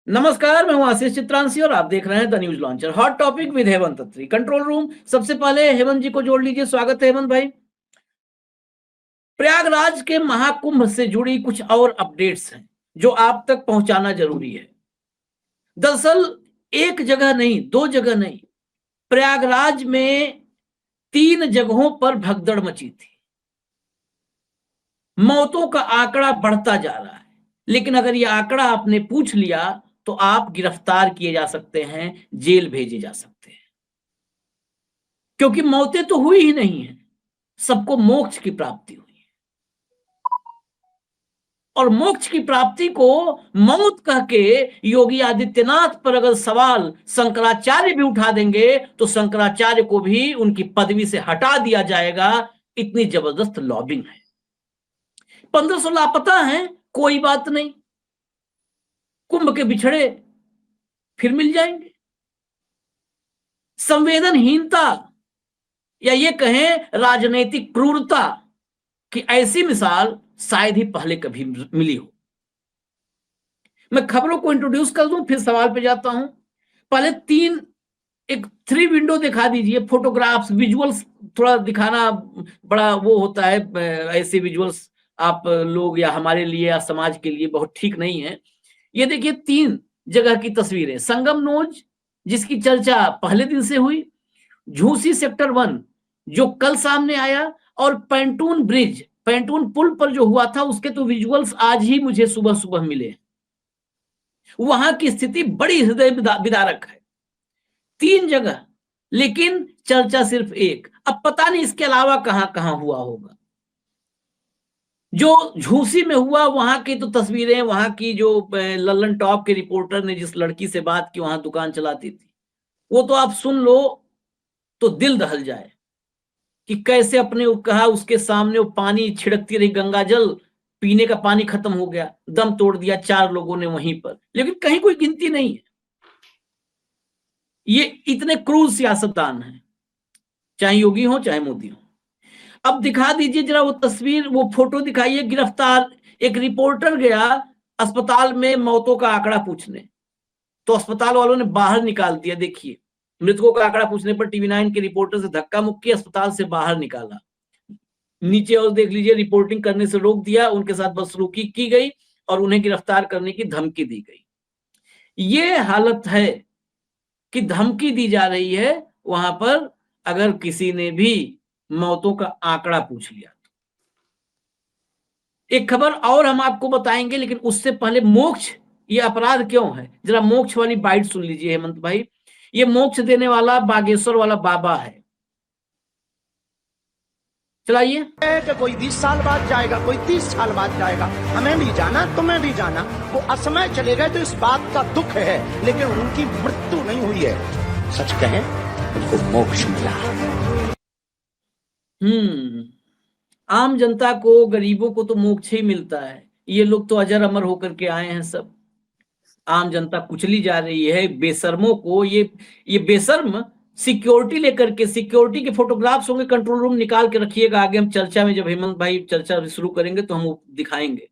नमस्कार, मैं हूं आशीष चित्रांशी और आप देख रहे हैं the news launcher. Hot topic with Hemant Atri, control room. सबसे पहले हेमंत जी को जोड़ लीजिए। स्वागत है हेमंत भाई। प्रयागराज के महाकुंभ से जुड़ी कुछ और अपडेट्स हैं जो आप तक पहुंचाना जरूरी है। दरअसल एक जगह नहीं, दो जगह नहीं, प्रयागराज में 3 जगहों पर भगदड़ मची थी। मौतों का आंकड़ा बढ़ता जा रहा है, लेकिन अगर यह आंकड़ा आपने पूछ लिया तो आप गिरफ्तार किए जा सकते हैं, जेल भेजे जा सकते हैं, क्योंकि मौतें तो हुई ही नहीं है, सबको मोक्ष की प्राप्ति हुई है। और मोक्ष की प्राप्ति को मौत कह के योगी आदित्यनाथ पर अगर सवाल शंकराचार्य भी उठा देंगे तो शंकराचार्य को भी उनकी पदवी से हटा दिया जाएगा। इतनी जबरदस्त लॉबिंग है। 1500 लापता हैं, कोई बात नहीं, कुंभ के बिछड़े फिर मिल जाएंगे। संवेदनहीनता या ये कहें राजनीतिक क्रूरता की ऐसी मिसाल शायद ही पहले कभी मिली हो। मैं खबरों को इंट्रोड्यूस कर दूं, फिर सवाल पे जाता हूं। पहले एक 3 विंडो दिखा दीजिए, फोटोग्राफ्स, विजुअल्स थोड़ा दिखाना बड़ा वो होता है। ऐसे विजुअल्स आप लोग या हमारे लिए या समाज के लिए बहुत ठीक नहीं है। ये देखिए 3 जगह की तस्वीरें। संगम नोज, जिसकी चर्चा पहले दिन से हुई, झूसी सेक्टर 1 जो कल सामने आया, और पैंटून ब्रिज, पैंटून पुल पर जो हुआ था उसके तो विजुअल्स आज ही मुझे सुबह सुबह मिले। वहां की स्थिति बड़ी हृदय विदारक है। 3 जगह, लेकिन चर्चा सिर्फ एक। अब पता नहीं इसके अलावा कहां कहां हुआ होगा। जो झूसी में हुआ वहां की तो तस्वीरें, वहां की जो लल्लन टॉप के रिपोर्टर ने जिस लड़की से बात की, वहां दुकान चलाती थी, वो तो आप सुन लो तो दिल दहल जाए कि कैसे अपने कहा उसके सामने वो पानी छिड़कती रही, गंगा जल, पीने का पानी खत्म हो गया, दम तोड़ दिया 4 लोगों ने वहीं पर, लेकिन कहीं कोई गिनती नहीं है। ये इतने क्रूर सियासतदान हैं, चाहे योगी हो चाहे मोदी हो। अब दिखा दीजिए जरा वो तस्वीर, वो फोटो दिखाइए। गिरफ्तार एक रिपोर्टर गया अस्पताल में मौतों का आंकड़ा पूछने, तो अस्पताल वालों ने बाहर निकाल दिया। देखिए, मृतकों का आंकड़ा पूछने पर टीवी9 के रिपोर्टर से धक्का मुक्की, अस्पताल से बाहर निकाला। नीचे और देख लीजिए, रिपोर्टिंग करने से रोक दिया, उनके साथ बदसलूकी की गई और उन्हें गिरफ्तार करने की धमकी दी गई। ये हालत है कि धमकी दी जा रही है वहां पर, अगर किसी ने भी मौतों का आंकड़ा पूछ लिया तो। एक खबर और हम आपको बताएंगे, लेकिन उससे पहले मोक्ष ये अपराध क्यों है, जरा मोक्ष वाली बाइट सुन लीजिए हेमंत भाई। ये मोक्ष देने वाला बागेश्वर वाला बाबा है। चलाइए। कि कोई 20 साल बाद जाएगा, कोई 30 साल बाद जाएगा, हमें भी जाना, तुम्हें भी जाना। वो असमय चले गए तो इस बात का दुख है, लेकिन उनकी मृत्यु नहीं हुई है। सच कहें, उनको मोक्ष मिला। आम जनता को, गरीबों को तो मोक्ष ही मिलता है। ये लोग तो अजर अमर होकर के आए हैं सब। आम जनता कुचली जा रही है। बेशर्मों को, ये बेशर्म सिक्योरिटी लेकर के, सिक्योरिटी के फोटोग्राफ्स होंगे, कंट्रोल रूम निकाल के रखिएगा। आगे हम चर्चा में, जब हेमंत भाई चर्चा शुरू करेंगे तो हम वो दिखाएंगे।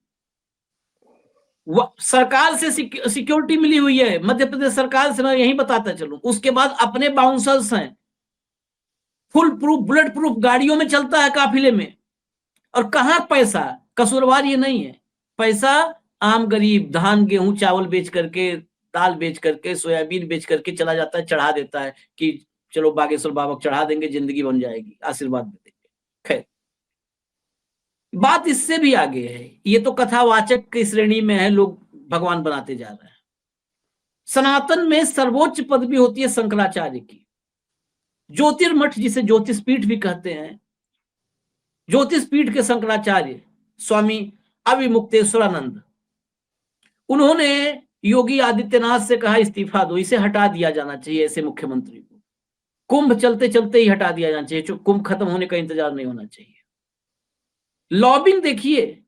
सरकार से सिक्योरिटी मिली हुई है, मध्य प्रदेश सरकार से, मैं यही बताता चलूं। उसके बाद अपने बाउंसर्स हैं, फुल प्रूफ बुलेट प्रूफ गाड़ियों में चलता है काफिले में। और कहां पैसा, कसूरवार ये नहीं है, पैसा आम गरीब धान गेहूं चावल बेच करके, दाल बेच करके, सोयाबीन बेच करके चला जाता है, चढ़ा देता है कि चलो बागेश्वर बाबा को चढ़ा देंगे, जिंदगी बन जाएगी, आशीर्वाद दे देंगे। खैर, बात इससे भी आगे है। ये तो कथावाचक की श्रेणी में है, लोग भगवान बनाते जा रहे हैं। सनातन में सर्वोच्च पदवी होती है शंकराचार्य की। ज्योतिर्मठ, जिसे ज्योतिष पीठ भी कहते हैं, ज्योतिष पीठ के शंकराचार्य स्वामी अविमुक्तेश्वरानंद, उन्होंने योगी आदित्यनाथ से कहा इस्तीफा दो, इसे हटा दिया जाना चाहिए, ऐसे मुख्यमंत्री को कुंभ चलते चलते ही हटा दिया जाना चाहिए, कुंभ खत्म होने का इंतजार नहीं होना चाहिए। लॉबिंग देखिए,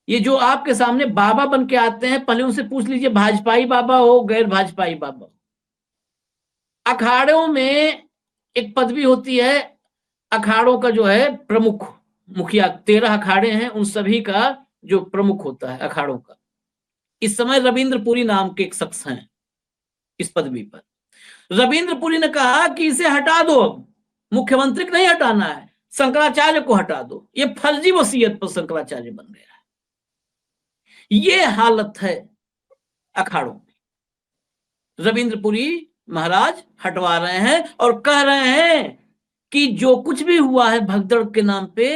ये जो आपके सामने बाबा बन के आते हैं, पहले उनसे पूछ लीजिए भाजपाई बाबा हो गैर भाजपाई बाबा हो। अखाड़ों में एक पदवी होती है, अखाड़ों का जो है प्रमुख, मुखिया। 13 अखाड़े हैं, उन सभी का जो प्रमुख होता है अखाड़ों का, इस समय रविंद्र पुरी नाम के एक शख्स हैं इस पदवी पर। रविंद्र पुरी ने कहा कि इसे हटा दो, मुख्यमंत्री को नहीं हटाना है, शंकराचार्य को हटा दो। ये फर्जी वसीयत पर शंकराचार्य बन गया है। ये हालत है अखाड़ों में। रविंद्र पुरी महाराज हटवा रहे हैं और कह रहे हैं कि जो कुछ भी हुआ है भगदड़ के नाम पे,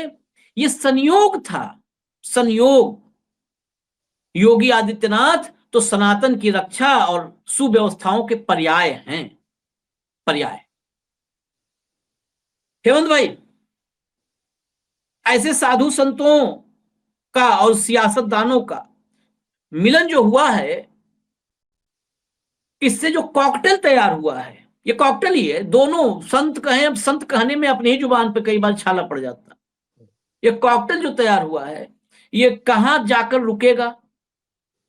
ये संयोग था, संयोग। योगी आदित्यनाथ तो सनातन की रक्षा और सुव्यवस्थाओं के पर्याय हैं, पर्याय। हेमंत भाई, ऐसे साधु संतों का और सियासतदानों का मिलन जो हुआ है, इससे जो कॉकटेल तैयार हुआ है, ये कॉकटेल ही है। दोनों संत कहें, अब संत कहने में अपनी ही जुबान पे कई बार छाला पड़ जाता। ये कॉकटेल जो तैयार हुआ है, ये कहां जाकर रुकेगा?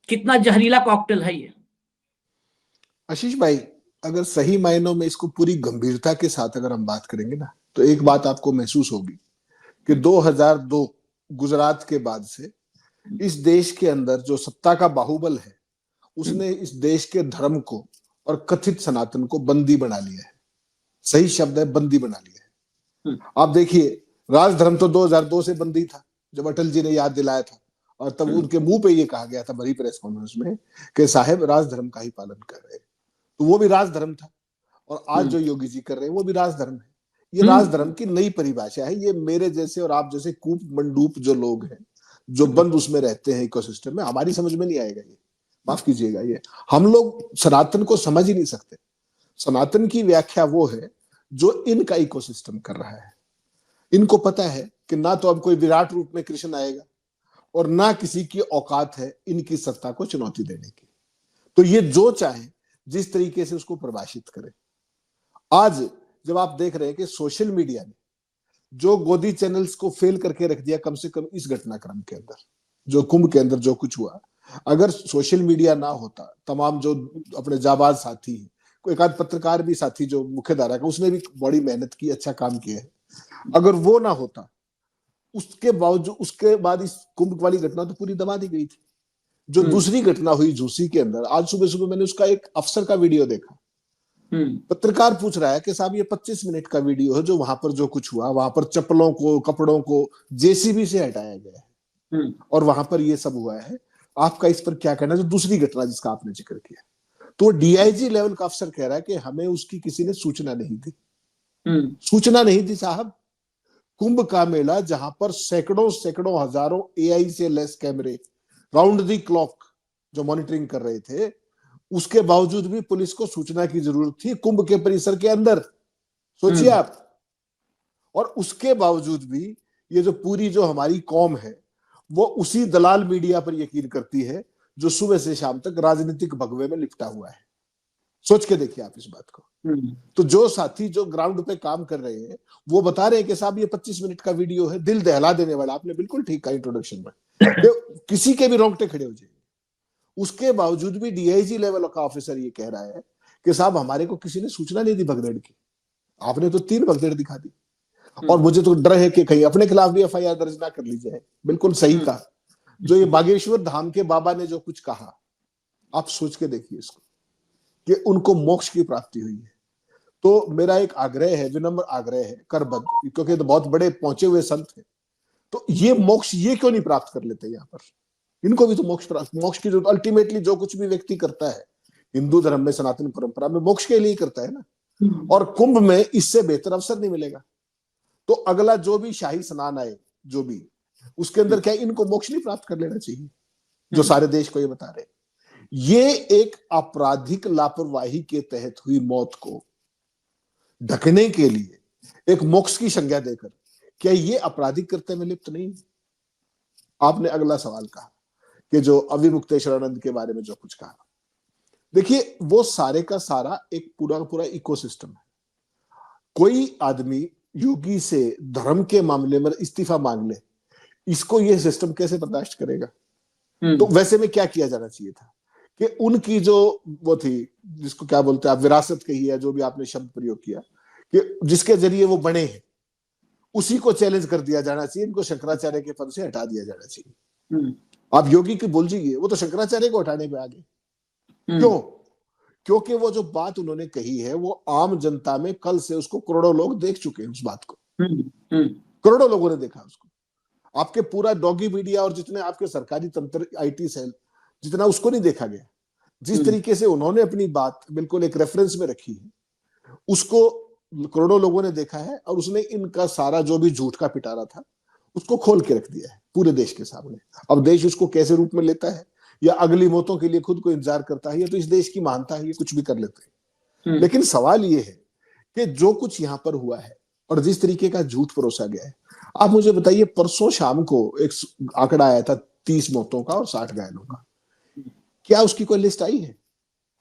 कितना जहरीला कॉकटेल है ये। आशीष भाई, अगर सही मायनों में इसको पूरी गंभीरता के साथ अगर हम बात करेंगे ना, तो एक बात आपको महसूस होगी कि 2002 गुजरात के बाद से इस देश के अंदर जो सत्ता का बाहुबल है, उसने इस देश के धर्म को और कथित सनातन को बंदी बना लिया है। सही शब्द है, बंदी बना लिया है। आप देखिए, राजधर्म तो 2002 से बंदी था, जब अटल जी ने याद दिलाया था, और तब उनके मुंह पे ये कहा गया था बड़ी प्रेस कॉन्फ्रेंस में कि साहब राजधर्म का ही पालन कर रहे हैं। तो वो भी राजधर्म था, और आज जो योगी जी कर रहे हैं वो भी राजधर्म है। ये राजधर्म की नई परिभाषा है। ये मेरे जैसे और आप जैसे कूप मंडूप जो लोग हैं, जो बंद उसमें रहते हैं इकोसिस्टम में, हमारी समझ में नहीं आएगा ये, माफ कीजिएगा। ये हम लोग सनातन को समझ ही नहीं सकते। सनातन की व्याख्या वो है जो इनका इकोसिस्टम कर रहा है। इनको पता है कि ना तो अब कोई विराट रूप में कृष्ण आएगा, और ना किसी की औकात है इनकी सत्ता को चुनौती देने की। तो ये जो चाहे जिस तरीके से उसको परिभाषित करे। आज जब आप देख रहे हैं कि सोशल मीडिया ने जो गोदी चैनल्स को फेल करके रख दिया, कम से कम इस घटनाक्रम के अंदर, जो कुंभ के अंदर जो कुछ हुआ, अगर सोशल मीडिया ना होता, तमाम जो अपने जाबाज साथी हैं, कोई एक आध पत्रकार भी साथी जो मुख्य धारा का, उसने भी बड़ी मेहनत की, अच्छा काम किया है, अगर वो ना होता, उसके बावजूद उसके बाद इस कुंभ वाली घटना तो पूरी दबा दी गई थी। जो दूसरी घटना हुई झूसी के अंदर, आज सुबह सुबह मैंने उसका एक अफसर का वीडियो देखा। पत्रकार पूछ रहा है कि साहब ये 25 मिनट का वीडियो है, जो वहां पर जो कुछ हुआ, वहां पर चप्पलों को, कपड़ों को जेसीबी से हटाया गया है, और वहां पर ये सब हुआ है, आपका इस पर क्या कहना है? जो दूसरी घटना जिसका आपने जिक्र किया, तो डीआईजी लेवल का अफसर कह रहा है कि हमें उसकी किसी ने सूचना नहीं दी। सूचना नहीं दी साहब। कुंभ का मेला जहां पर सैकड़ों हजारों एआई से लेस कैमरे राउंड दी क्लॉक जो मॉनिटरिंग कर रहे थे, उसके बावजूद भी पुलिस को सूचना की जरूरत थी कुंभ के परिसर के अंदर। सोचिए आप। और उसके बावजूद भी ये जो पूरी जो हमारी कौम है, वो उसी दलाल मीडिया पर यकीन करती है जो सुबह से शाम तक राजनीतिक भगवे में लिपटा हुआ है। सोच के देखिए आप इस बात को। तो जो साथी जो ग्राउंड पे काम कर रहे हैं, वो बता रहे हैं कि साहब ये 25 मिनट का वीडियो है, दिल दहला देने वाला। आपने बिल्कुल ठीक कहा इंट्रोडक्शन में, किसी के भी रोंगटे खड़े हो जाएंगे। उसके बावजूद भी डीआईजी लेवल का ऑफिसर ये कह रहा है कि साहब हमारे को किसी ने सूचना नहीं दी भगदड़ की। आपने तो 3 भगदड़ दिखा दी, और मुझे तो डर है कि कहीं अपने खिलाफ भी एफआईआर दर्ज ना कर ली जाए। बिल्कुल सही कहा। जो ये बागेश्वर धाम के बाबा ने जो कुछ कहा, आप सोच के देखिए इसको, कि उनको मोक्ष की प्राप्ति हुई है। तो मेरा एक आग्रह है, विनम्र आग्रह है, करबद्ध, क्योंकि तो बहुत बड़े पहुंचे हुए संत हैं, तो ये मोक्ष ये क्यों नहीं प्राप्त कर लेते? यहाँ पर इनको भी तो मोक्ष की जो अल्टीमेटली जो कुछ भी व्यक्ति करता है हिंदू धर्म में, सनातन परंपरा में, मोक्ष के लिए करता है ना। और कुंभ में इससे बेहतर अवसर नहीं मिलेगा। तो अगला जो भी शाही स्नान आए, जो भी उसके अंदर क्या इनको मोक्ष नहीं प्राप्त कर लेना चाहिए, जो सारे देश को ये बता रहे? ये एक आपराधिक लापरवाही के तहत हुई मौत को ढकने के लिए एक मोक्ष की संज्ञा देकर, क्या ये आपराधिक कृत्य में लिप्त नहीं? आपने अगला सवाल कहा कि जो अविमुक्तेश्वरानंद के बारे में जो कुछ कहा, देखिए वो सारे का सारा एक पूरा इकोसिस्टम है। कोई आदमी योगी से धर्म के मामले में इस्तीफा मांग ले, इसको ये सिस्टम कैसे बर्दाश्त करेगा? तो वैसे में क्या किया जाना चाहिए था कि उनकी जो वो थी, जिसको क्या बोलते हैं आप, विरासत कही है, जो भी आपने शब्द प्रयोग किया, कि जिसके जरिए वो बने हैं, उसी को चैलेंज कर दिया जाना चाहिए। इनको शंकराचार्य के पद से हटा दिया जाना चाहिए। आप योगी की बोल जाइए, वो तो शंकराचार्य को हटाने पे आ गए। क्यों? क्योंकि वो जो बात उन्होंने कही है वो आम जनता में कल से उसको करोड़ों लोग देख चुके हैं, उस बात को करोड़ों लोगों ने देखा उसको। आपके पूरा डॉगी मीडिया और जितने आपके सरकारी तंत्र, आईटी सेल, जितना उसको नहीं देखा गया। जिस तरीके से उन्होंने अपनी बात बिल्कुल एक रेफरेंस में रखी है, उसको करोड़ों लोगों ने देखा है, और उसने इनका सारा जो भी झूठ का पिटारा था उसको खोल के रख दिया है पूरे देश के सामने। अब देश उसको कैसे रूप में लेता है, या अगली मौतों के लिए खुद को इंतजार करता है, या तो इस देश की महानता है, ये कुछ भी कर लेते हैं। लेकिन सवाल ये है कि जो कुछ यहाँ पर हुआ है और जिस तरीके का झूठ परोसा गया है, आप मुझे बताइए, परसों शाम को एक आंकड़ा आया था 30 मौतों का और 60 घायलों का। क्या उसकी कोई लिस्ट आई है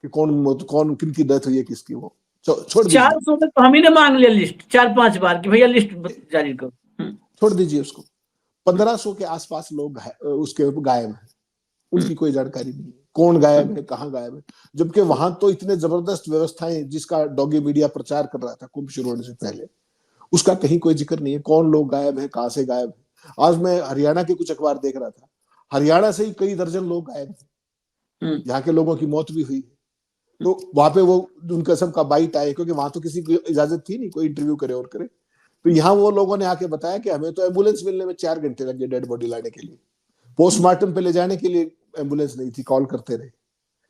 कि कौन किनकी डेथ हुई है, किसकी? वो छोड़ दीजिए, 400 में तो हम ही ने मांग लिया लिस्ट 4-5 बार कि भैया लिस्ट जारी करो। छोड़ दीजिए उसको। 1500 के आसपास लोग उसके गायब हैं, उनकी कोई जानकारी नहीं है, कौन गायब है, कहाँ गायब है। जबकि वहां तो इतने जबरदस्त व्यवस्थाएं, जिसका डॉगी मीडिया प्रचार कर रहा था कुंभ शुरू होने से पहले, उसका कहीं कोई जिक्र नहीं है। कौन लोग गायब है, कहां से गायब है। आज मैं हरियाणा के कुछ अखबार देख रहा था, हरियाणा से ही कई दर्जन लोग गायब हैं, यहाँ के लोगों की मौत भी हुई। तो वहां पे वो उनका सबका बाइट आए, क्योंकि वहां तो किसी की इजाजत थी नहीं कोई इंटरव्यू करे और करे। तो यहाँ वो लोगों ने आके बताया कि हमें तो एम्बुलेंस मिलने में 4 घंटे लगे डेड बॉडी लाने के लिए, पोस्टमार्टम पे ले जाने के लिए एम्बुलेंस नहीं थी, कॉल करते रहे।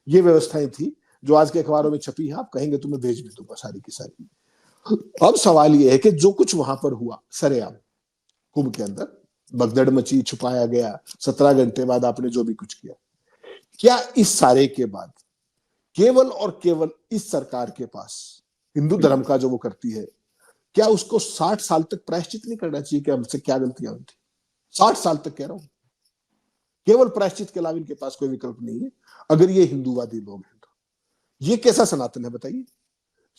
ये व्यवस्थाएं थी जो आज के अखबारों में छपी है, आप कहेंगे तो मैं भेज भी दूंगा सारी की सारी। अब सवाल ये है कि जो कुछ वहां पर हुआ सरेआम कुंभ के अंदर, भगदड़ मची, छुपाया गया, 17 घंटे बाद आपने जो भी कुछ किया, क्या इस सारे के बाद केवल और केवल इस सरकार के पास हिंदू धर्म का जो वो करती है, क्या उसको 60 साल तक प्रायश्चित नहीं करना चाहिए कि हमसे क्या गलतियां हुई थी? 60 साल तक कह रहा हूं, केवल प्रायश्चित के अलावा इनके पास कोई विकल्प नहीं है। अगर ये हिंदूवादी लोग हैं तो ये कैसा सनातन है बताइए?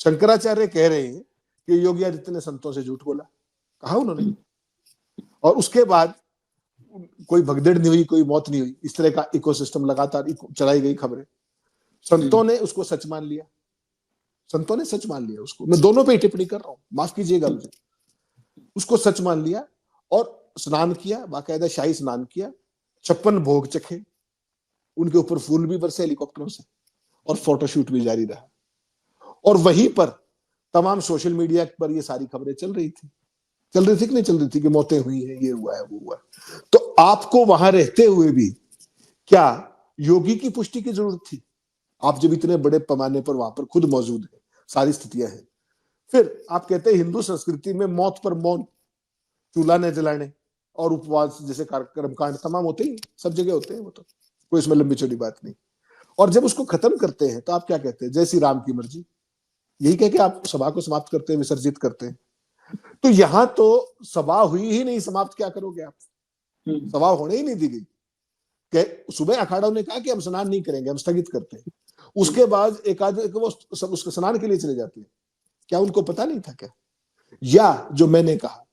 शंकराचार्य कह रहे हैं कि योगी आदित्य ने संतों से झूठ बोला, कहा उन्होंने, और उसके बाद कोई भगदड़ नहीं हुई, कोई मौत नहीं हुई। इस तरह का इकोसिस्टम लगातार चलाई गई खबरें, संतों ने उसको सच मान लिया, संतों ने सच मान लिया उसको। मैं दोनों पे टिप्पणी कर रहा हूं, माफ कीजिएगा मुझे। उसको सच मान लिया और स्नान किया, बाकायदा शाही स्नान किया, 56 भोग चखे, उनके ऊपर फूल भी बरसे हेलीकॉप्टरों से, और फोटोशूट भी जारी रहा। और वहीं पर तमाम सोशल मीडिया पर ये सारी खबरें चल रही थी कि नहीं चल रही थी कि मौतें हुई हैं, ये हुआ है, वो हुआ है। तो आपको वहां रहते हुए भी क्या योगी की पुष्टि की जरूरत थी? आप जब इतने बड़े पैमाने पर वहां पर खुद मौजूद है, सारी स्थितियां हैं, फिर आप कहते हैं हिंदू संस्कृति में मौत पर मौन, चूल्हा न जलाने और उपवास जैसे कर्मकांड तमाम होते ही, सब जगह होते हैं, वो तो कोई इसमें लंबी चौड़ी बात नहीं। और जब उसको खत्म करते हैं तो आप क्या कहते हैं? जय श्री राम की मर्जी, यही कह के आप सभा को समाप्त करते हैं, विसर्जित करते हैं। तो यहां तो सभा हुई ही नहीं, समाप्त क्या करोगे आप? सभा होने ही नहीं दी गई। सुबह अखाड़ों ने कहा कि हम स्नान नहीं करेंगे, हम स्थगित करते हैं। उसके बाद एक आध वो सब उसके स्नान के लिए चले जाते हैं। क्या उनको पता नहीं था क्या? या जो मैंने कहा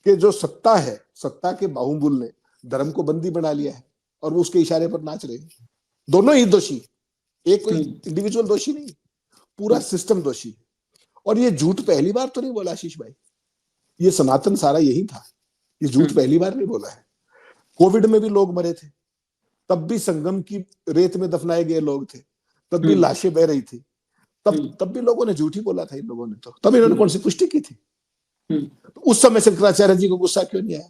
कि जो सत्ता है, सत्ता के बाहुबल ने धर्म को बंदी बना लिया है और वो उसके इशारे पर नाच रहे हैं। दोनों ही दोषी, एक कोई इंडिविजुअल दोषी नहीं, पूरा सिस्टम दोषी। और ये झूठ पहली बार तो नहीं बोला आशीष भाई, ये सनातन सारा यही था, ये झूठ पहली बार नहीं बोला है। कोविड में भी लोग मरे थे, तब भी संगम की रेत में दफनाए गए लोग थे, तब भी लाशें बह रही थी, तब भी लोगों ने झूठ ही बोला था इन लोगों ने। तो तब इन्होंने कौन सी पुष्टि की थी? तो उस समय शंकराचार्य जी को गुस्सा क्यों नहीं आया?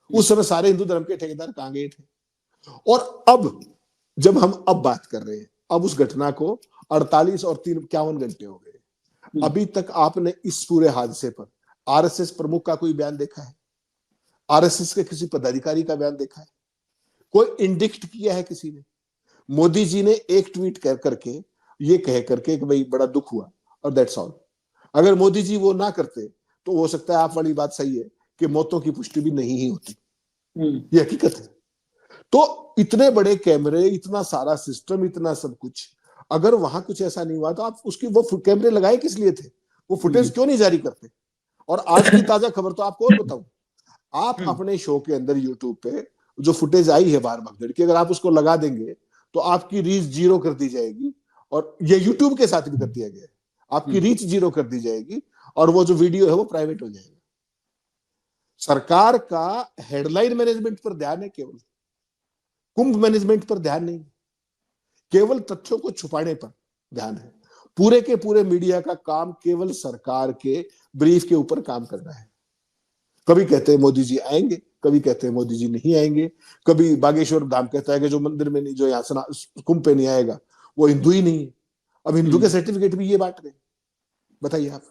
उस समय सारे हिंदू धर्म के ठेकेदार कहां गए थे? और अब जब हम अब बात कर रहे हैं, अब उस घटना को 48 और 51 घंटे हो गए, अभी तक आपने इस पूरे हादसे पर आरएसएस प्रमुख का कोई बयान देखा है? आरएसएस के किसी पदाधिकारी का बयान देखा है? कोई इंडिक्ट किया है किसी ने? मोदी जी ने एक ट्वीट कर करके ये कह करके कि भाई बड़ा दुख हुआ और दैट्स ऑल। अगर मोदी जी वो ना करते तो हो सकता है आप वाली बात सही है कि मौतों की पुष्टि भी नहीं ही होती, ये हकीकत है। तो इतने बड़े कैमरे, इतना सारा सिस्टम, इतना सब कुछ, अगर वहां कुछ ऐसा नहीं हुआ तो आप उसकी वो कैमरे लगाए किस लिए थे? वो फुटेज क्यों नहीं जारी करते? और आज की ताजा खबर तो आपको और बताऊं, आप अपने शो के अंदर यूट्यूब पे जो फुटेज आई है बार भगदड़ की, अगर आप उसको लगा देंगे तो आपकी रीच 0 कर दी जाएगी। और ये यूट्यूब के साथ भी कर दिया गया है, आपकी रीच 0 कर दी जाएगी और वो जो वीडियो है वो प्राइवेट हो जाएगा। सरकार का हेडलाइन मैनेजमेंट पर ध्यान है केवल, कुंभ मैनेजमेंट पर ध्यान नहीं, केवल तथ्यों को छुपाने पर ध्यान है। पूरे के पूरे मीडिया का काम केवल सरकार के ब्रीफ के ऊपर काम करना है। कभी कहते हैं मोदी जी आएंगे, कभी कहते हैं मोदी जी नहीं आएंगे, कभी बागेश्वर धाम कहता है कि जो मंदिर में नहीं, जो यहाँ कुंभ पे नहीं आएगा वो हिंदू ही नहीं है। अब हिंदू के सर्टिफिकेट भी ये बांट रहे, बताइए आप।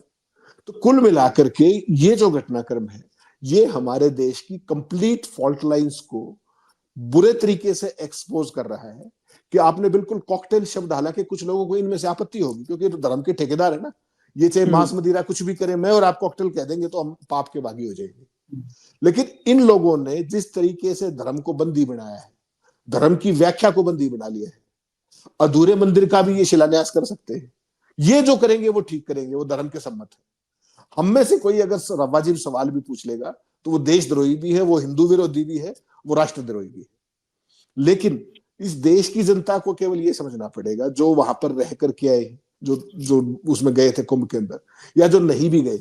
तो कुल मिलाकर के ये जो घटनाक्रम है, ये हमारे देश की कंप्लीट फॉल्ट लाइंस को बुरे तरीके से एक्सपोज कर रहा है कि आपने बिल्कुल कॉकटेल शब्द, हालांकि कुछ लोगों को इनमें से आपत्ति होगी क्योंकि तो धर्म के ठेकेदार है ना, ये चाहे मांस मदिरा कुछ भी करे, मैं और आप कॉकटेल कह देंगे तो हम पाप के भागी हो जाएंगे। लेकिन इन लोगों ने जिस तरीके से धर्म को बंदी बनाया है, धर्म की व्याख्या को बंदी बना लिया है, अधूरे मंदिर का भी ये शिलान्यास कर सकते हैं। ये जो करेंगे वो ठीक करेंगे, वो धर्म के सम्मत है। हम में से कोई अगर वाजिब सवाल भी पूछ लेगा तो वो देशद्रोही भी है, वो हिंदू विरोधी भी है, वो राष्ट्रद्रोही भी है। लेकिन इस देश की जनता को केवल ये समझना पड़ेगा, जो वहां पर रहकर के आए, जो उसमें गए थे कुंभ के अंदर, या जो नहीं भी गए,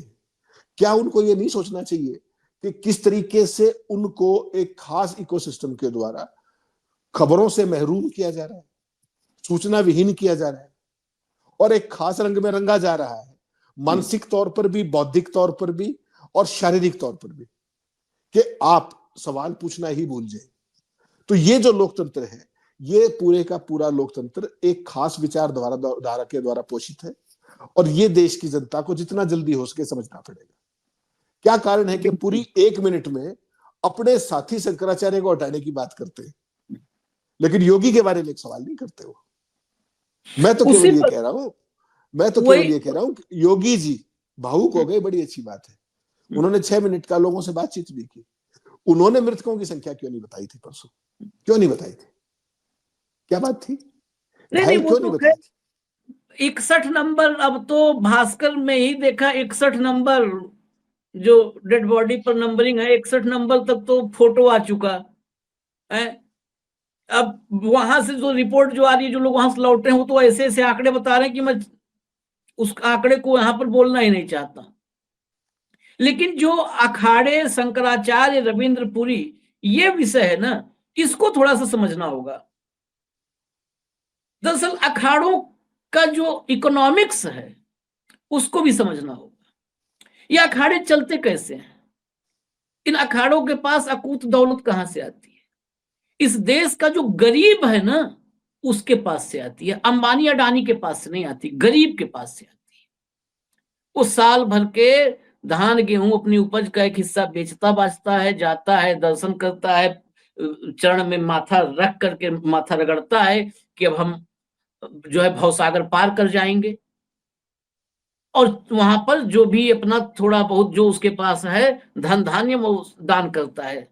क्या उनको ये नहीं सोचना चाहिए कि किस तरीके से उनको एक खास इकोसिस्टम के द्वारा खबरों से महरूम किया जा रहा है, सूचना विहीन किया जा रहा है और एक खास रंग में रंगा जा रहा है, मानसिक तौर पर भी, बौद्धिक तौर पर भी और शारीरिक तौर पर भी, कि आप सवाल पूछना ही भूल जाए। तो ये जो लोकतंत्र है, ये पूरे का पूरा लोकतंत्र एक खास विचारधारा के द्वारा पोषित है और ये देश की जनता को जितना जल्दी हो सके समझना पड़ेगा। क्या कारण है कि पूरी 1 मिनट में अपने साथी शंकराचार्य को हटाने की बात करते हैं, लेकिन योगी के बारे में एक सवाल नहीं करते हो। मैं तो केवल ये कह रहा हूं कि योगी जी भावुक हो गए, बड़ी अच्छी बात है। उन्होंने 6 मिनट का लोगों से बातचीत भी की। उन्होंने मृतकों की संख्या क्यों नहीं बताई थी परसों? क्यों नहीं बताई थी? क्या बात थी? नहीं, क्यों नहीं बताई थी? 61 नंबर, अब तो भास्कर में ही देखा 61 नंबर जो डेड बॉडी पर नंबरिंग है, 61 नंबर तक तो फोटो आ चुका है। अब वहां से जो रिपोर्ट जो आ रही है, जो लोग वहां से लौटे हैं, वो तो ऐसे ऐसे आंकड़े बता रहे हैं कि मैं उस आंकड़े को यहां पर बोलना ही नहीं चाहता। लेकिन जो अखाड़े शंकराचार्य रविंद्रपुरी ये विषय है ना, इसको थोड़ा सा समझना होगा। दरअसल अखाड़ों का जो इकोनॉमिक्स है उसको भी समझना होगा। ये अखाड़े चलते कैसे हैं? इन अखाड़ों के पास अकूत दौलत कहां से आती है? इस देश का जो गरीब है ना, उसके पास से आती है। अंबानी अडानी के पास से नहीं आती, गरीब के पास से आती है। वो साल भर के धान गेहूं अपनी उपज का एक हिस्सा बेचता बाचता है, जाता है, दर्शन करता है, चरण में माथा रख करके माथा रगड़ता है कि अब हम जो है भवसागर पार कर जाएंगे। और वहां पर जो भी अपना थोड़ा बहुत जो उसके पास है धन धान्य वो दान करता है,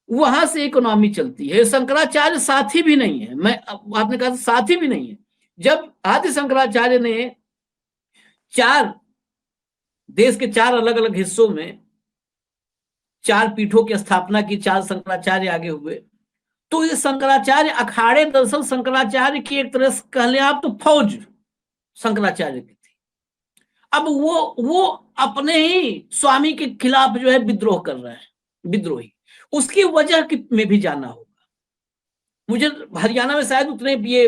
वहां से इकोनॉमी चलती है। शंकराचार्य साथी भी नहीं है, मैं आपने कहा साथी भी नहीं है। जब आदि शंकराचार्य ने देश के 4 अलग अलग हिस्सों में 4 पीठों की स्थापना की, 4 शंकराचार्य आगे हुए, तो ये शंकराचार्य अखाड़े दरअसल शंकराचार्य की एक तरह से कह लें आप तो फौज शंकराचार्य की थी। अब वो अपने ही स्वामी के खिलाफ जो है विद्रोह कर रहे हैं, विद्रोही। उसकी वजह में भी जानना होगा। मुझे हरियाणा में शायद उतने ये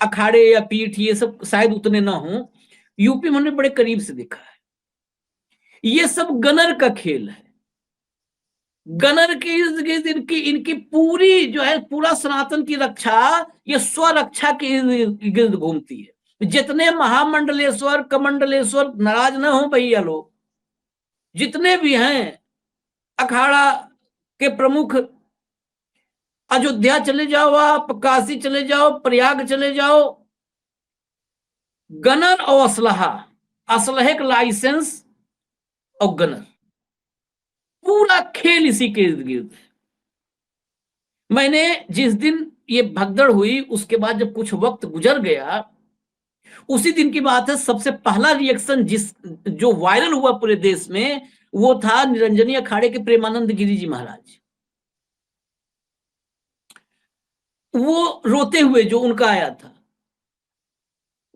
अखाड़े या पीठ ये सब शायद उतने ना हो, यूपी में हमने बड़े करीब से देखा है। ये सब गनर का खेल है। गनर की इनकी पूरी जो है पूरा सनातन की रक्षा ये स्वरक्षा के गिर्द घूमती है। जितने महामंडलेश्वर कमंडलेश्वर नाराज ना हो भैया लोग, जितने भी हैं अखाड़ा के प्रमुख, अयोध्या चले जाओ, आप काशी चले जाओ, प्रयाग चले जाओ, गनर और असलहे का लाइसेंस और गनर, पूरा खेल इसी के इर्द गिर्द है। मैंने जिस दिन ये भगदड़ हुई उसके बाद जब कुछ वक्त गुजर गया, उसी दिन की बात है, सबसे पहला रिएक्शन जो वायरल हुआ पूरे देश में वो था निरंजनी अखाड़े के प्रेमानंद गिरी जी महाराज। वो रोते हुए जो उनका आया था,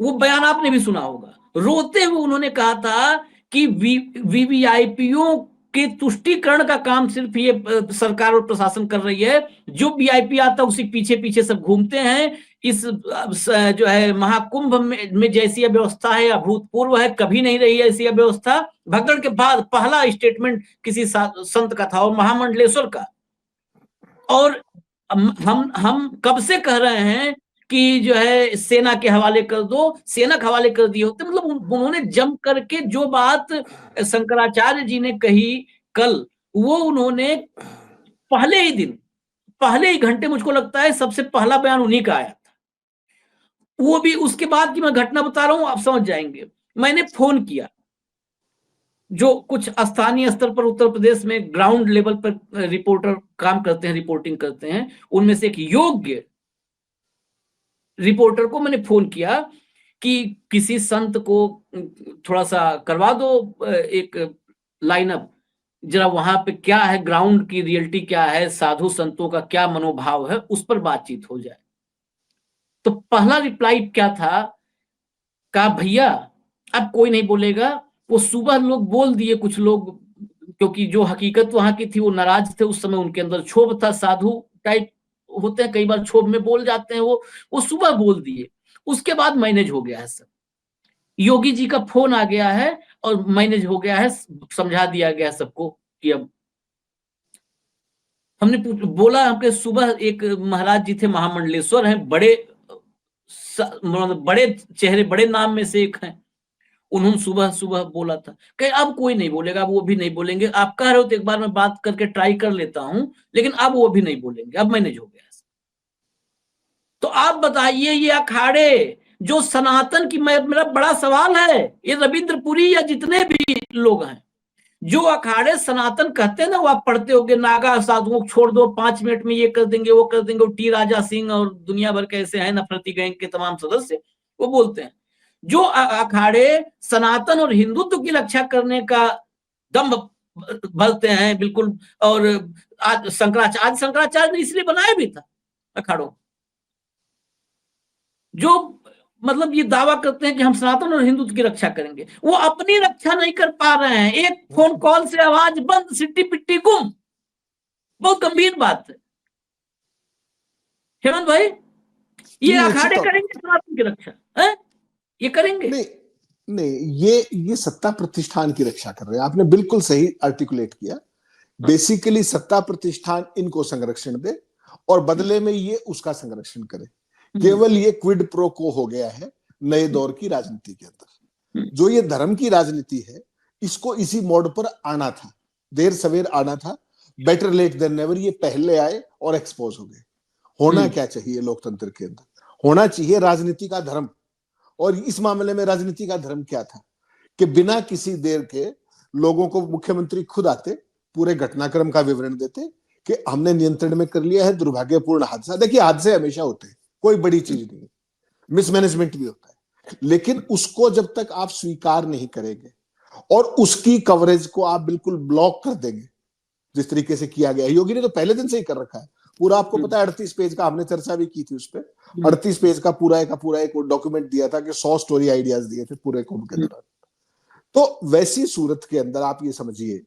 वो बयान आपने भी सुना होगा। रोते हुए उन्होंने कहा था कि वीवीआईपीओ के तुष्टीकरण का काम सिर्फ ये सरकार और प्रशासन कर रही है। जो वीआईपी आता है उसी पीछे पीछे सब घूमते हैं। इस जो है महाकुंभ में जैसी व्यवस्था है अभूतपूर्व है, कभी नहीं रही ऐसी व्यवस्था। भगदड़ के बाद पहला स्टेटमेंट किसी संत का था और महामंडलेश्वर का। और हम कब से कह रहे हैं कि जो है सेना के हवाले कर दो, सेना के हवाले कर दिए होते। मतलब उन्होंने जम करके जो बात शंकराचार्य जी ने कही कल, वो उन्होंने पहले ही दिन, पहले ही घंटे, मुझको लगता है सबसे पहला बयान उन्हीं का आया था। वो भी उसके बाद की मैं घटना बता रहा हूं, आप समझ जाएंगे। मैंने फोन किया, जो कुछ स्थानीय स्तर पर उत्तर प्रदेश में ग्राउंड लेवल पर रिपोर्टर काम करते हैं, रिपोर्टिंग करते हैं, उनमें से एक योग्य रिपोर्टर को मैंने फोन किया कि किसी संत को थोड़ा सा करवा दो एक लाइनअप, जरा वहां पे क्या है, ग्राउंड की रियलिटी क्या है, साधु संतों का क्या मनोभाव है, उस पर बातचीत हो जाए। तो पहला रिप्लाई क्या था, कहा भैया अब कोई नहीं बोलेगा। वो सुबह लोग बोल दिए, कुछ लोग, क्योंकि जो हकीकत वहां की थी वो नाराज थे उस समय, उनके अंदर क्षोभ था, साधु टाइप होते हैं कई बार, क्षोभ में बोल जाते हैं वो सुबह बोल दिए। उसके बाद मैनेज हो गया है सब, योगी जी का फोन आ गया है और मैनेज हो गया है, समझा दिया गया सबको कि अब हमने बोला। हमके सुबह एक महाराज जी थे, महामंडलेश्वर हैं, बड़े बड़े चेहरे, बड़े नाम में से एक हैं, उन्होंने सुबह सुबह बोला था कि अब कोई नहीं बोलेगा, अब वो भी नहीं बोलेंगे। आप कह रहे हो तो एक बार मैं बात करके ट्राई कर लेता हूं, लेकिन अब वो भी नहीं बोलेंगे, अब मैनेज हो गया। तो आप बताइए, ये अखाड़े जो सनातन की, मेरा बड़ा सवाल है, ये रविंद्रपुरी या जितने भी लोग हैं जो अखाड़े सनातन कहते हैं ना, वो आप पढ़ते होंगे, नागा साधुओं को छोड़ दो, 5 मिनट में ये कर देंगे वो कर देंगे, टी राजा सिंह और दुनिया भर के ऐसे हैं नफरती गैंग के तमाम सदस्य, वो बोलते हैं जो अखाड़े सनातन और हिंदुत्व की रक्षा करने का दम भरते हैं बिल्कुल। और आज शंकराचार्य ने इसलिए बनाया भी था अखाड़ों, जो मतलब ये दावा करते हैं कि हम सनातन और हिंदुत्व की रक्षा करेंगे, वो अपनी रक्षा नहीं कर पा रहे हैं। एक फोन कॉल से आवाज बंद, सिट्टी पिट्टी गुम। बहुत गंभीर बात है हेमंत भाई, ये अखाड़े करेंगे सनातन की रक्षा है? ये करेंगे? नहीं, ये सत्ता प्रतिष्ठान की रक्षा कर रहे हैं। आपने बिल्कुल सही आर्टिकुलेट किया। बेसिकली सत्ता प्रतिष्ठान इनको संरक्षण दे और बदले में ये उसका संरक्षण करे। केवल ये क्विड प्रो को हो गया है नए दौर की राजनीति के अंदर। जो ये धर्म की राजनीति है, इसको इसी मोड पर आना था, देर सवेर आना था। बेटर लेट देन नेवर, ये पहले आए और एक्सपोज हो गए। होना क्या चाहिए लोकतंत्र के अंदर? होना चाहिए राजनीति का धर्म। और इस मामले में राजनीति का धर्म क्या था कि बिना किसी देर के लोगों को मुख्यमंत्री खुद आते, पूरे घटनाक्रम का विवरण देते कि हमने नियंत्रण में कर लिया है, दुर्भाग्यपूर्ण हादसा। देखिए, हादसे हमेशा होते हैं, कोई बड़ी चीज नहीं, मिसमैनेजमेंट भी होता है, लेकिन उसको जब तक आप स्वीकार नहीं करेंगे और उसकी कवरेज को आप बिल्कुल ब्लॉक कर देंगे, जिस तरीके से किया गया। योगी ने तो पहले दिन से ही कर रखा है पूरा। आपको पता है 38 पेज का, हमने चर्चा भी की थी उस पर, 38 पेज का पूरा एक डॉक्यूमेंट दिया था कि 100 स्टोरी आइडियाज दिए थे पूरे कुंभ के दौरान। तो वैसी सूरत के अंदर आप ये समझिए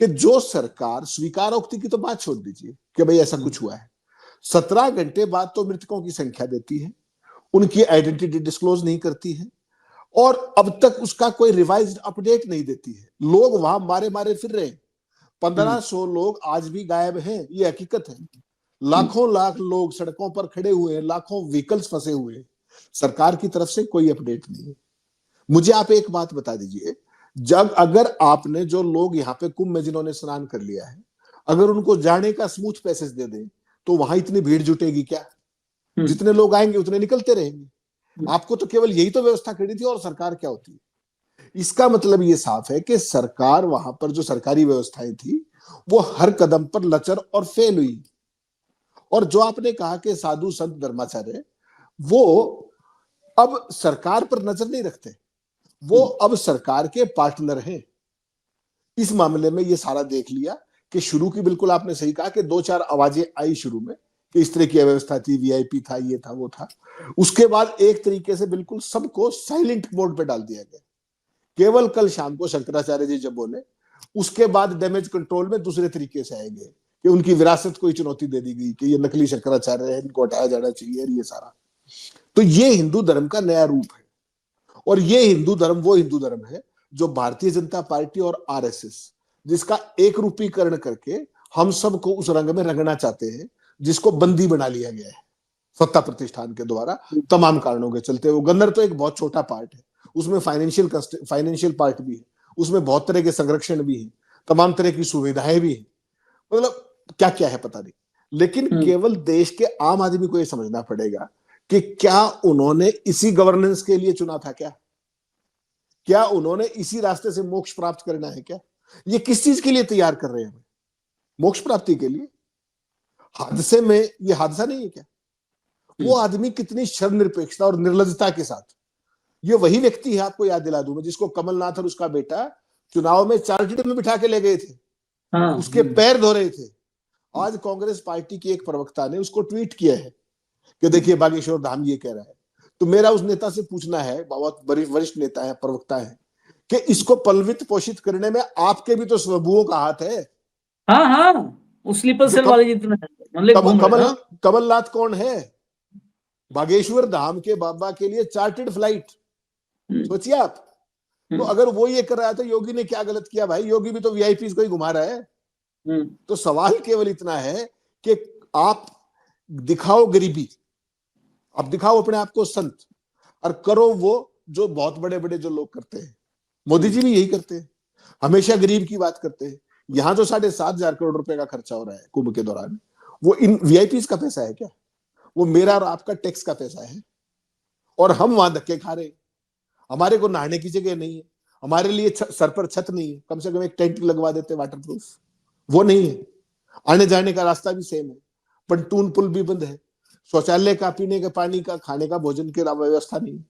कि जो सरकार, स्वीकारोक्ति की तो बात छोड़ दीजिए कि भाई ऐसा कुछ हुआ है, 17 घंटे बाद तो मृतकों की संख्या देती है, उनकी आइडेंटिटी डिस्क्लोज नहीं करती है, और अब तक उसका कोई रिवाइज्ड अपडेट नहीं देती है। लोग वहां मारे मारे फिर रहे हैं, 1500 लोग आज भी गायब हैं, ये हकीकत है। लाखों लाख लोग सड़कों पर खड़े हुए हैं, लाखों व्हीकल्स फंसे हुए हैं, सरकार की तरफ से कोई अपडेट नहीं है। मुझे आप एक बात बता दीजिए, जब अगर आपने जो लोग यहाँ पे कुंभ में जिन्होंने स्नान कर लिया है, अगर उनको जाने का स्मूथ पैसेज दे दें तो वहां इतनी भीड़ जुटेगी क्या? जितने लोग आएंगे उतने निकलते रहेंगे। आपको तो केवल यही तो व्यवस्था करनी थी, और सरकार क्या होती है? इसका मतलब ये साफ है कि सरकार, वहां पर जो सरकारी व्यवस्थाएं थी वो हर कदम पर लचर और फेल हुई। और जो आपने कहा कि साधु संत धर्माचार्य, वो अब सरकार पर नजर नहीं रखते, वो अब सरकार के पार्टनर हैं। इस मामले में ये सारा देख लिया कि शुरू की, बिल्कुल आपने सही कहा कि 2-4 आवाजें आई शुरू में कि इस तरह की अव्यवस्था थी, वीआईपी था, ये था, वो था। उसके बाद एक तरीके से बिल्कुल सबको साइलेंट मोड पे डाल दिया गया। केवल कल शाम को शंकराचार्य जी जब बोले, उसके बाद डैमेज कंट्रोल में दूसरे तरीके से आएंगे कि उनकी विरासत को ही चुनौती दे दी गई कि ये नकली शंकराचार्य है, इनको हटाया जाना चाहिए, ये सारा। तो ये हिंदू धर्म का नया रूप है। और ये हिंदू धर्म वो हिंदू धर्म है जो भारतीय जनता पार्टी और आरएसएस, जिसका एक रूपीकरण करके हम सबको उस रंग में रंगना चाहते हैं, जिसको बंदी बना लिया गया है सत्ता प्रतिष्ठान के द्वारा तमाम कारणों के चलते। वो गन्नर तो एक बहुत छोटा पार्ट है, उसमें फाइनेंशियल पार्ट भी है, उसमें बहुत तरह के संरक्षण भी है, तमाम तरह की सुविधाएं भी है, मतलब क्या क्या है पता नहीं। लेकिन केवल देश के आम आदमी को यह समझना पड़ेगा कि क्या उन्होंने इसी गवर्नेंस के लिए चुना था, क्या उन्होंने इसी रास्ते से मोक्ष प्राप्त करना है, क्या ये किस चीज के लिए तैयार कर रहे हैं हमें? मोक्ष प्राप्ति के लिए? हादसे में ये हादसा नहीं है क्या? वो आदमी कितनी शर्मनिरपेक्षता और निर्लजता के साथ, ये वही व्यक्ति है, आपको याद दिला दूं मैं, जिसको कमलनाथ और उसका बेटा चुनाव में चार्जशीट में बिठा के ले गए थे, उसके पैर धो रहे थे। आज कांग्रेस पार्टी की एक प्रवक्ता ने उसको ट्वीट किया है कि देखिए बागेश्वर धाम ये कह रहा है। तो मेरा उस नेता से पूछना है, बहुत वरिष्ठ नेता है, प्रवक्ता है, कि इसको पलवित पोषित करने में आपके भी तो स्वभुओं का हाथ है। हाँ हाँ, उस स्लीपर सेल वाले जितना कमलनाथ कौन है? बागेश्वर धाम के बाबा के लिए चार्टर्ड फ्लाइट, सोचिए आप। तो अगर वो ये कर रहा है तो योगी ने क्या गलत किया भाई? योगी भी तो वीआईपी को ही घुमा रहा है। तो सवाल केवल इतना है कि आप दिखाओ गरीबी, आप दिखाओ अपने आप को संत, और करो वो जो बहुत बड़े बड़े जो लोग करते हैं। मोदी जी भी यही करते हैं, हमेशा गरीब की बात करते हैं। यहाँ जो 7,500 करोड़ रुपए का खर्चा हो रहा है कुंभ के दौरान, वो इन वीआईपी का पैसा है क्या? वो मेरा और आपका टैक्स का पैसा है, और हम वहां धक्के खा रहे हैं। हमारे को नहाने की जगह नहीं है, हमारे लिए सर पर छत नहीं है, कम से कम एक टेंट लगवा देते वाटरप्रूफ, वो नहीं है। आने जाने का रास्ता भी सेम है, पंटून पुल भी बंद है, शौचालय का, पीने के पानी का, खाने का, भोजन की व्यवस्था नहीं है।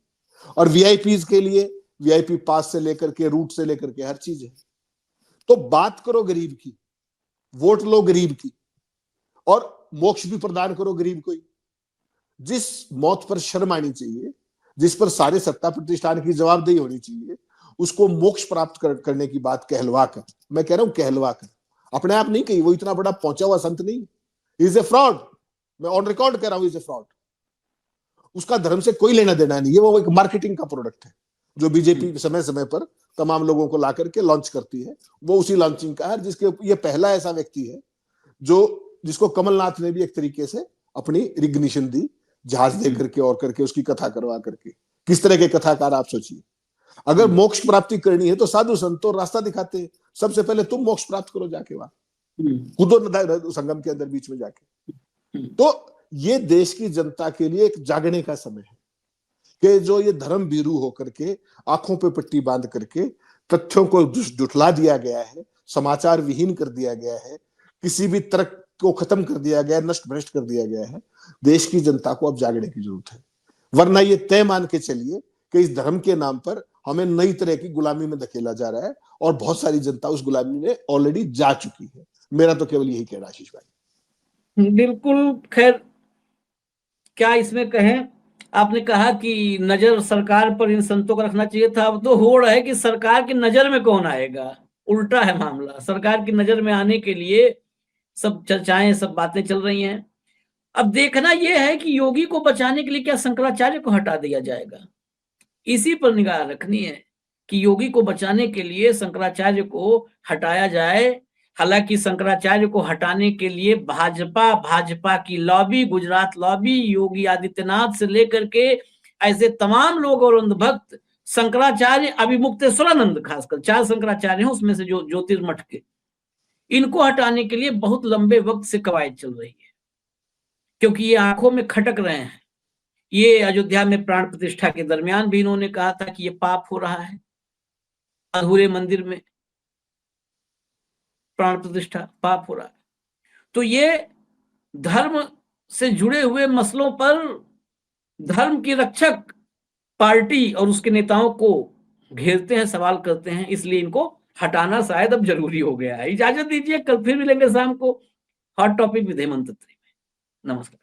और वीआईपीज के लिए वीआईपी पास से लेकर के, रूट से लेकर के हर चीज है। तो बात करो गरीब की, वोट लो गरीब की, और मोक्ष भी प्रदान करो गरीब को ही। जिस मौत पर शर्म आनी चाहिए, जिस पर सारे सत्ता प्रतिष्ठान की जवाबदेही होनी चाहिए, उसको मोक्ष प्राप्त करने की बात कहलवा कर, मैं कह रहा हूं कहलवा कर, अपने आप नहीं कही, वो इतना बड़ा पहुंचा हुआ संत नहीं, इज ए फ्रॉड, मैं ऑन रिकॉर्ड कह रहा हूं, इज ए फ्रॉड। उसका धर्म से कोई लेना देना नहीं है, वो एक मार्केटिंग का प्रोडक्ट है जो बीजेपी समय समय पर तमाम लोगों को ला करके लॉन्च करती है। वो उसी लॉन्चिंग का है, जिसके ये पहला ऐसा व्यक्ति है जिसको कमलनाथ ने भी एक तरीके से अपनी रिकग्निशन दी, जहाज दे करके और करके, उसकी कथा करवा करके। किस तरह के कथाकार आप सोचिए। अगर मोक्ष प्राप्ति करनी है तो साधु संतो रास्ता दिखाते हैं, सबसे पहले तुम मोक्ष प्राप्त करो जाके वहां, कूदो संगम के अंदर बीच में जाके। तो ये देश की जनता के लिए एक जागने का समय है कि जो ये धर्म भीरू होकर के, आंखों पे पट्टी बांध करके तथ्यों को जुटला दिया गया है, समाचार विहीन कर दिया गया है, किसी भी तर्क को खत्म कर दिया गया है, नष्ट भ्रष्ट कर दिया गया है। देश की जनता को अब जागने की जरूरत है, वरना ये तय मान के चलिए कि इस धर्म के नाम पर हमें नई तरह की गुलामी में धकेला जा रहा है, और बहुत सारी जनता उस गुलामी में ऑलरेडी जा चुकी है। मेरा तो केवल यही कहना आशीष भाई। बिल्कुल। खैर, क्या इसमें कहें, आपने कहा कि नजर सरकार पर इन संतों का रखना चाहिए था। अब तो हो रहा है कि सरकार की नजर में कौन आएगा, उल्टा है मामला। सरकार की नजर में आने के लिए सब चर्चाएं, सब बातें चल रही हैं। अब देखना यह है कि योगी को बचाने के लिए क्या शंकराचार्य को हटा दिया जाएगा, इसी पर निगाह रखनी है कि योगी को बचाने के लिए शंकराचार्य को हटाया जाए। हालांकि शंकराचार्य को हटाने के लिए भाजपा की लॉबी, गुजरात लॉबी, योगी आदित्यनाथ से लेकर के ऐसे तमाम लोग और अंधभक्त, शंकराचार्य, अभी मुक्तेश्वरानंद, खासकर 4 शंकराचार्य हैं उसमें से जो ज्योतिर्मठ के, इनको हटाने के लिए बहुत लंबे वक्त से कवायद चल रही है, क्योंकि ये आंखों में खटक रहे हैं। ये अयोध्या में प्राण प्रतिष्ठा के दरमियान भी इन्होंने कहा था कि ये पाप हो रहा है, अधूरे मंदिर में प्राण प्रतिष्ठा पाप हो रहा है। तो ये धर्म से जुड़े हुए मसलों पर धर्म की रक्षक पार्टी और उसके नेताओं को घेरते हैं, सवाल करते हैं, इसलिए इनको हटाना शायद अब जरूरी हो गया है। इजाजत दीजिए, कल फिर मिलेंगे शाम को हॉट टॉपिक विधि मंत्री में। नमस्कार।